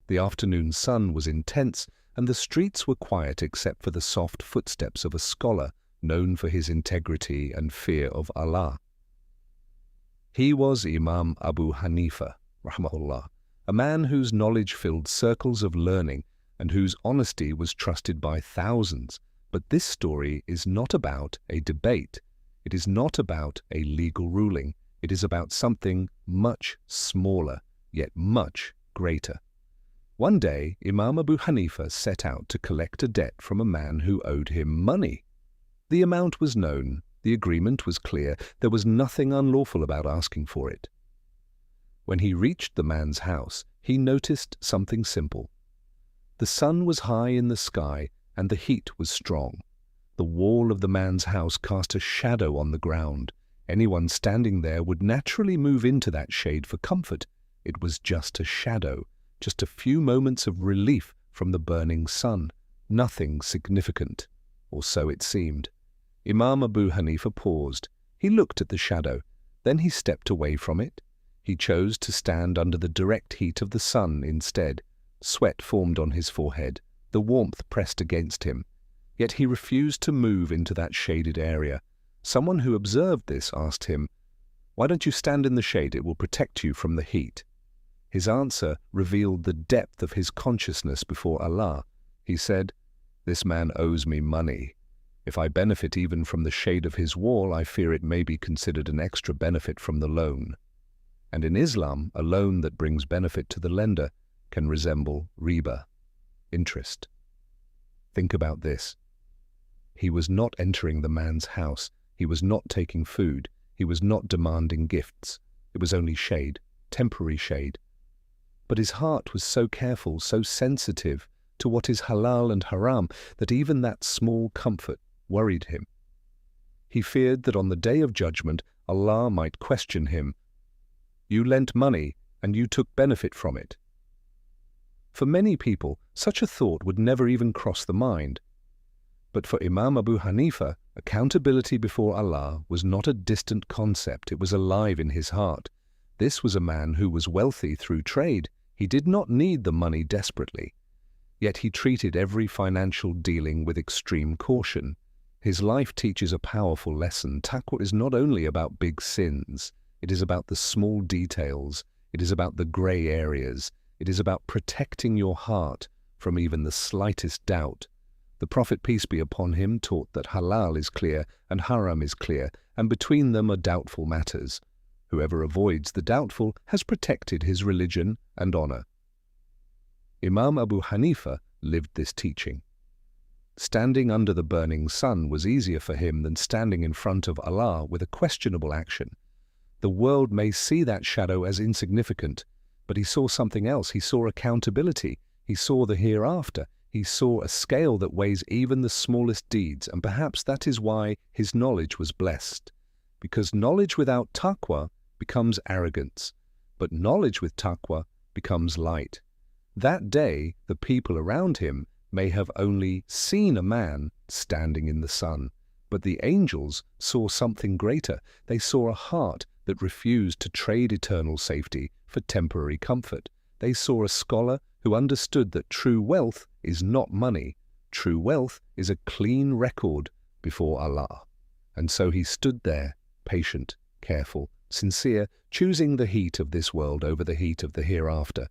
The afternoon sun was intense, and the streets were quiet except for the soft footsteps of a scholar known for his integrity and fear of Allah. He was Imam Abu Hanifa, Rahimullah, a man whose knowledge filled circles of learning and whose honesty was trusted by thousands. But this story is not about a debate. It is not about a legal ruling. It is about something much smaller, yet much greater. One day, Imam Abu Hanifa set out to collect a debt from a man who owed him money. The amount was known, the agreement was clear, there was nothing unlawful about asking for it. When he reached the man's house, he noticed something simple. The sun was high in the sky, and the heat was strong. The wall of the man's house cast a shadow on the ground. Anyone standing there would naturally move into that shade for comfort. It was just a shadow, just a few moments of relief from the burning sun. Nothing significant, or so it seemed. Imam Abu Hanifa paused. He looked at the shadow. Then he stepped away from it. He chose to stand under the direct heat of the sun instead. Sweat formed on his forehead. The warmth pressed against him. Yet he refused to move into that shaded area. Someone who observed this asked him, "Why don't you stand in the shade? It will protect you from the heat." His answer revealed the depth of his consciousness before Allah. He said, "This man owes me money. If I benefit even from the shade of his wall, I fear it may be considered an extra benefit from the loan." And in Islam, a loan that brings benefit to the lender can resemble riba, interest. Think about this. He was not entering the man's house. He was not taking food. He was not demanding gifts. It was only shade, temporary shade. But his heart was so careful, so sensitive to what is halal and haram, that even that small comfort worried him. He feared that on the day of judgment, Allah might question him. "You lent money, and you took benefit from it." For many people, such a thought would never even cross the mind. But for Imam Abu Hanifa, accountability before Allah was not a distant concept, it was alive in his heart. This was a man who was wealthy through trade. He did not need the money desperately. Yet he treated every financial dealing with extreme caution. His life teaches a powerful lesson. Taqwa is not only about big sins. It is about the small details. It is about the grey areas. It is about protecting your heart from even the slightest doubt. The Prophet, peace be upon him, taught that halal is clear and haram is clear, and between them are doubtful matters. Whoever avoids the doubtful has protected his religion and honor. Imam Abu Hanifa lived this teaching. Standing under the burning sun was easier for him than standing in front of Allah with a questionable action. The world may see that shadow as insignificant, but he saw something else. He saw accountability. He saw the hereafter. He saw a scale that weighs even the smallest deeds, and perhaps that is why his knowledge was blessed. Because knowledge without taqwa becomes arrogance, but knowledge with taqwa becomes light. That day, the people around him may have only seen a man standing in the sun, but the angels saw something greater. They saw a heart that refused to trade eternal safety for temporary comfort. They saw a scholar who understood that true wealth is not money. True wealth is a clean record before Allah. And so he stood there, patient, careful, sincere, choosing the heat of this world over the heat of the hereafter.